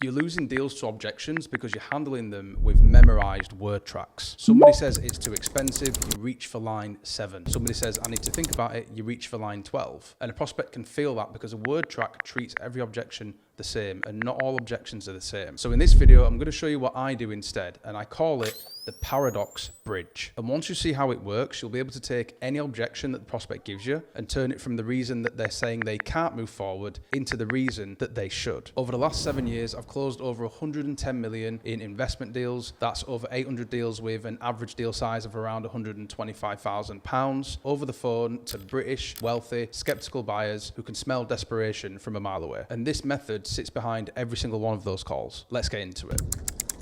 You're losing deals to objections because you're handling them with memorized word tracks. Somebody says it's too expensive, you reach for line 7. Somebody says I need to think about it, you reach for line 12. And a prospect can feel that because a word track treats every objection the same, and not all objections are the same. So in this video, I'm going to show you what I do instead, and I call it the paradox bridge. And once you see how it works, you'll be able to take any objection that the prospect gives you and turn it from the reason that they're saying they can't move forward into the reason that they should. Over the last 7 years, I've closed over 110 million in investment deals. That's over 800 deals with an average deal size of around £125,000 over the phone to British, wealthy, skeptical buyers who can smell desperation from a mile away. And this method sits behind every single one of those calls. Let's get into it.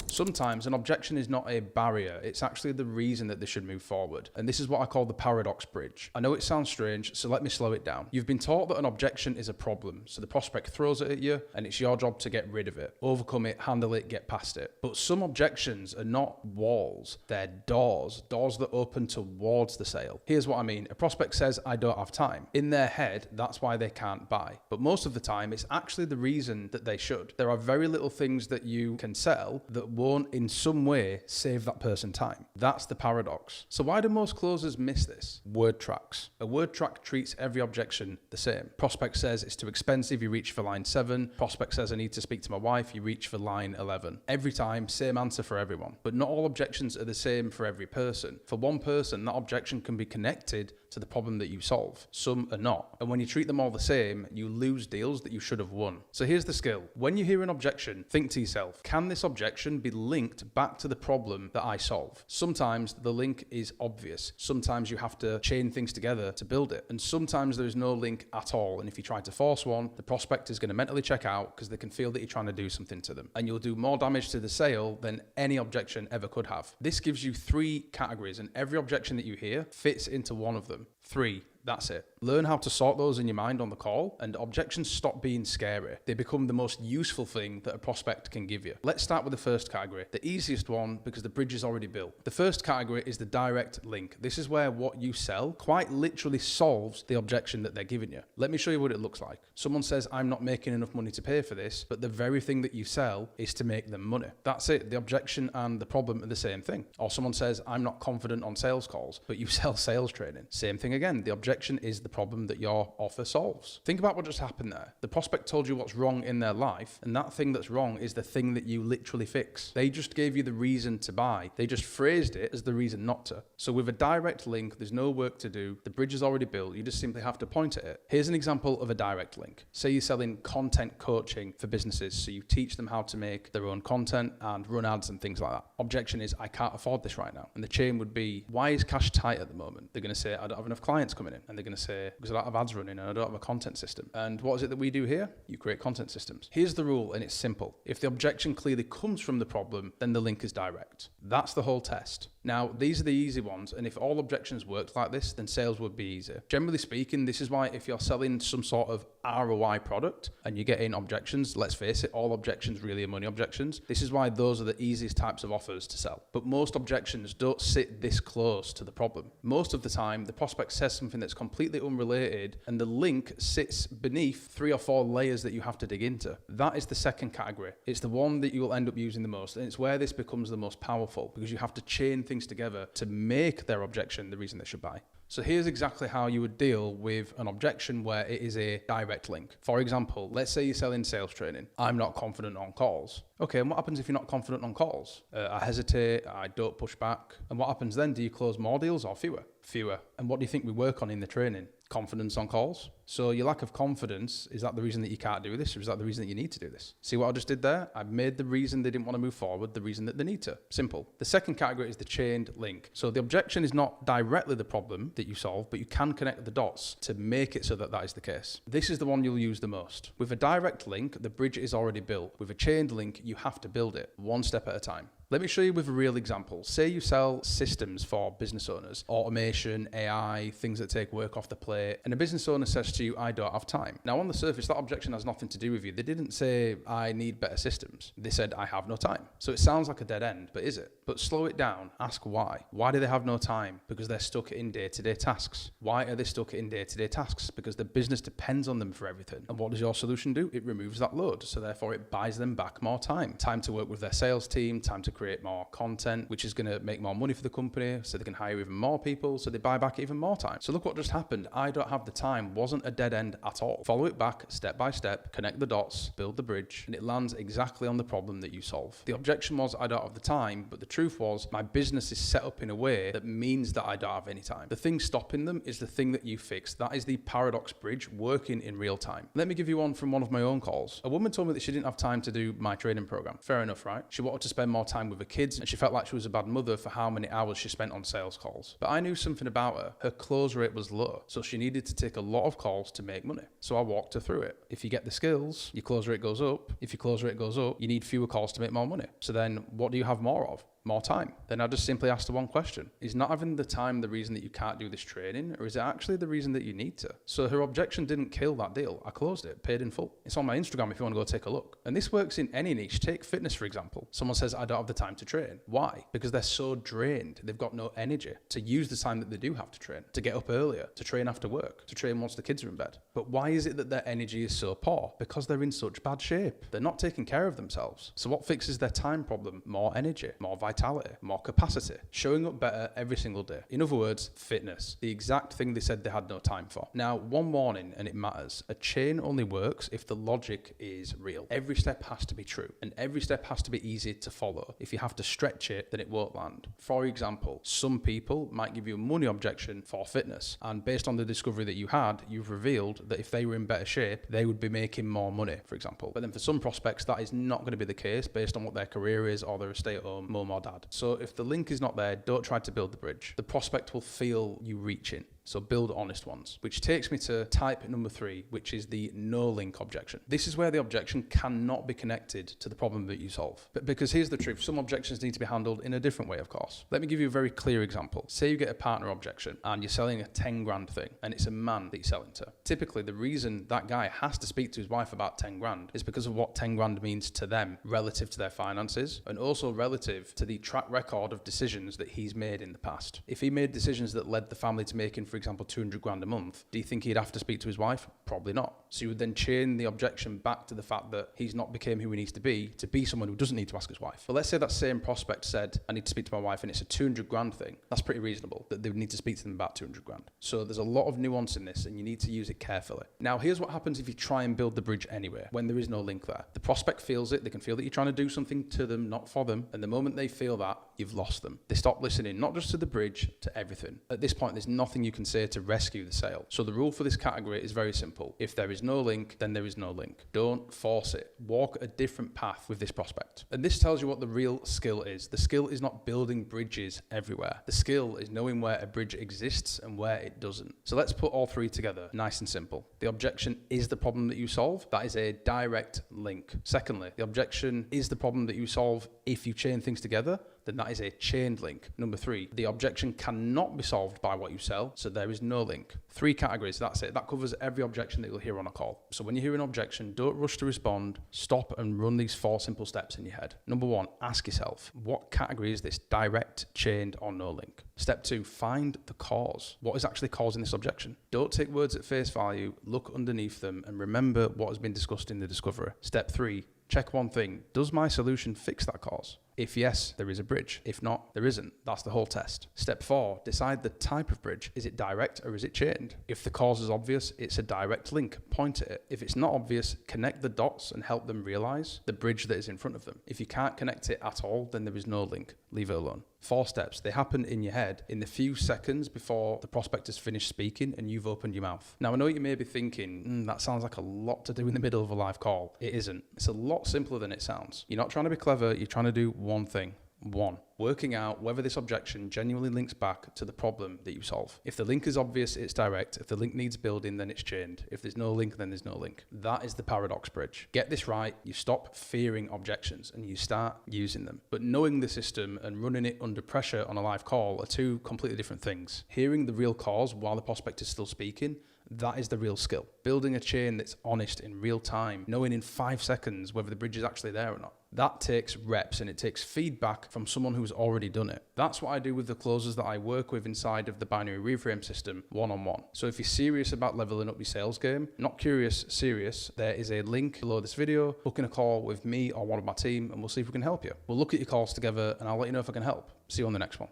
Sometimes an objection is not a barrier, it's actually the reason that they should move forward. And this is what I call the paradox bridge. I know it sounds strange, so let me slow it down. You've been taught that an objection is a problem, so the prospect throws it at you, and it's your job to get rid of it, overcome it, handle it, get past it. But some objections are not walls, they're doors that open towards the sale. Here's what I mean. A prospect says, I don't have time. In their head, that's why they can't buy. But most of the time, it's actually the reason that they should. There are very little things that you can sell that won't in some way save that person time. That's the paradox. So why do most closers miss this? Word tracks. A word track treats every objection the same. Prospect says it's too expensive, you reach for line 7. Prospect says I need to speak to my wife, you reach for line 11. Every time, same answer for everyone. But not all objections are the same for every person. For one person, that objection can be connected to the problem that you solve. Some are not. And when you treat them all the same, you lose deals that you should have won. So here's the skill. When you hear an objection, think to yourself, can this objection be linked back to the problem that I solve? Sometimes the link is obvious. Sometimes you have to chain things together to build it. And sometimes there is no link at all. And if you try to force one, the prospect is going to mentally check out because they can feel that you're trying to do something to them. And you'll do more damage to the sale than any objection ever could have. This gives you 3 categories, and every objection that you hear fits into one of them. 3. That's it. Learn how to sort those in your mind on the call, and objections stop being scary. They become the most useful thing that a prospect can give you. Let's start with the first category, the easiest one because the bridge is already built. The first category is the direct link. This is where what you sell quite literally solves the objection that they're giving you. Let me show you what it looks like. Someone says, I'm not making enough money to pay for this, but the very thing that you sell is to make them money. That's it. The objection and the problem are the same thing. Or someone says, I'm not confident on sales calls, but you sell sales training. Same thing again. The objection is the problem that your offer solves. Think about what just happened there. The prospect told you what's wrong in their life, and that thing that's wrong is the thing that you literally fix. They just gave you the reason to buy. They just phrased it as the reason not to. So with a direct link, there's no work to do. The bridge is already built. You just simply have to point at it. Here's an example of a direct link. Say you're selling content coaching for businesses, so you teach them how to make their own content and run ads and things like that. Objection is, I can't afford this right now. And the chain would be, why is cash tight at the moment? They're going to say, I don't have enough clients coming in. And they're going to say, because I don't have ads running and I don't have a content system. And what is it that we do here? You create content systems. Here's the rule, and it's simple. If the objection clearly comes from the problem, then the link is direct. That's the whole test. Now, these are the easy ones, and if all objections worked like this, then sales would be easier. Generally speaking, this is why if you're selling some sort of ROI product and you're getting objections, let's face it, all objections really are money objections. This is why those are the easiest types of offers to sell. But most objections don't sit this close to the problem. Most of the time, the prospect says something that's completely unrelated, and the link sits beneath 3 or 4 layers that you have to dig into. That is the second category. It's the one that you will end up using the most, and it's where this becomes the most powerful because you have to chain things together to make their objection the reason they should buy. So here's exactly how you would deal with an objection where it is a direct link. For example, let's say you're selling sales training. I'm not confident on calls. Okay, and what happens if you're not confident on calls? I hesitate, I don't push back. And what happens then? Do you close more deals or fewer? Fewer. And what do you think we work on in the training? Confidence on calls. So your lack of confidence, is that the reason that you can't do this, or is that the reason that you need to do this? See what I just did there? I've made the reason they didn't want to move forward the reason that they need to. Simple. The second category is the chained link. So the objection is not directly the problem that you solve, but you can connect the dots to make it so that that is the case. This is the one you'll use the most. With a direct link, the bridge is already built. With a chained link, you have to build it one step at a time. Let me show you with a real example. Say you sell systems for business owners, automation, AI, things that take work off the plate, and a business owner says to you, I don't have time. Now on the surface, that objection has nothing to do with you. They didn't say, I need better systems. They said, I have no time. So it sounds like a dead end, but is it? But slow it down, ask why. Why do they have no time? Because they're stuck in day-to-day tasks. Why are they stuck in day-to-day tasks? Because the business depends on them for everything. And what does your solution do? It removes that load. So therefore it buys them back more time. Time to work with their sales team, time to create more content, which is going to make more money for the company, so they can hire even more people, so they buy back even more time. So look what just happened. I don't have the time wasn't a dead end at all. Follow it back step by step, connect the dots, build the bridge, and it lands exactly on the problem that you solve. The objection was, I don't have the time, but the truth was, my business is set up in a way that means that I don't have any time. The thing stopping them is the thing that you fix. That is the paradox bridge working in real time. Let me give you one from one of my own calls. A woman told me that she didn't have time to do my training program. Fair enough, right? She wanted to spend more time with her kids, and she felt like she was a bad mother for how many hours she spent on sales calls. But I knew something about her. Her close rate was low, so she needed to take a lot of calls to make money. So I walked her through it. If you get the skills, your close rate goes up. If your close rate goes up, you need fewer calls to make more money. So then what do you have more of? More time. Then I just simply asked her one question. Is not having the time the reason that you can't do this training, or is it actually the reason that you need to? So her objection didn't kill that deal. I closed it, paid in full. It's on my Instagram if you want to go take a look. And this works in any niche. Take fitness, for example. Someone says, I don't have the time to train. Why? Because they're so drained. They've got no energy to use the time that they do have to train, to get up earlier, to train after work, to train once the kids are in bed. But why is it that their energy is so poor? Because they're in such bad shape. They're not taking care of themselves. So what fixes their time problem? More energy, more vitality, more capacity, showing up better every single day. In other words, fitness, the exact thing they said they had no time for. Now, one warning, and it matters. A chain only works if the logic is real. Every step has to be true, and every step has to be easy to follow. If you have to stretch it, then it won't land. For example, some people might give you a money objection for fitness, and based on the discovery that you had, you've revealed that if they were in better shape, they would be making more money, for example. But then for some prospects, that is not going to be the case based on what their career is, or they're a stay-at-home mum or dad. So if the link is not there, don't try to build the bridge. The prospect will feel you reaching. So build honest ones, which takes me to type number 3, which is the no link objection. This is where the objection cannot be connected to the problem that you solve. But because here's the truth, some objections need to be handled in a different way, of course. Let me give you a very clear example. Say you get a partner objection and you're selling a 10 grand thing and it's a man that you're selling to. Typically, the reason that guy has to speak to his wife about 10 grand is because of what 10 grand means to them relative to their finances and also relative to the track record of decisions that he's made in the past. If he made decisions that led the family to making, for example, 200 grand a month, do you think he'd have to speak to his wife? Probably not. So you would then chain the objection back to the fact that he's not became who he needs to be someone who doesn't need to ask his wife. But let's say that same prospect said, I need to speak to my wife, and it's a 200 grand thing. That's pretty reasonable that they would need to speak to them about 200 grand. So there's a lot of nuance in this, and you need to use it carefully. Now, here's what happens if you try and build the bridge anyway, when there is no link there. The prospect feels it. They can feel that you're trying to do something to them, not for them. And the moment they feel that, you've lost them. They stop listening, not just to the bridge, to everything. At this point, there's nothing you can say to rescue the sale. So the rule for this category is very simple. If there is no link, then there is no link. Don't force it. Walk a different path with this prospect. And this tells you what the real skill is. The skill is not building bridges everywhere. The skill is knowing where a bridge exists and where it doesn't. So let's put all 3 together, nice and simple. The objection is the problem that you solve. That is a direct link. Secondly, the objection is the problem that you solve if you chain things together. Then that is a chained link. Number 3, the objection cannot be solved by what you sell, so there is no link. 3 categories, that's it. That covers every objection that you'll hear on a call. So when you hear an objection, don't rush to respond. Stop and run these 4 simple steps in your head. Number 1, ask yourself, what category is this? Direct, chained, or no link? Step 2, find the cause. What is actually causing this objection? Don't take words at face value, look underneath them, and remember what has been discussed in the discovery. Step 3, check one thing. Does my solution fix that cause? If yes, there is a bridge. If not, there isn't. That's the whole test. Step 4, decide the type of bridge. Is it direct or is it chained? If the cause is obvious, it's a direct link. Point at it. If it's not obvious, connect the dots and help them realize the bridge that is in front of them. If you can't connect it at all, then there is no link. Leave it alone. 4 steps. They happen in your head in the few seconds before the prospect has finished speaking and you've opened your mouth. Now, I know you may be thinking, that sounds like a lot to do in the middle of a live call. It isn't. It's a lot simpler than it sounds. You're not trying to be clever. You're trying to do one thing. 1. Working out whether this objection genuinely links back to the problem that you solve. If the link is obvious, it's direct. If the link needs building, then it's chained. If there's no link, then there's no link. That is the paradox bridge. Get this right, you stop fearing objections and you start using them. But knowing the system and running it under pressure on a live call are two completely different things. Hearing the real cause while the prospect is still speaking, that is the real skill. Building a chain that's honest in real time, knowing in 5 seconds whether the bridge is actually there or not. That takes reps and it takes feedback from someone who's already done it. That's what I do with the closers that I work with inside of the binary reframe system one-on-one. So if you're serious about leveling up your sales game, not curious, serious, there is a link below this video. Book in a call with me or one of my team and we'll see if we can help you. We'll look at your calls together and I'll let you know if I can help. See you on the next one.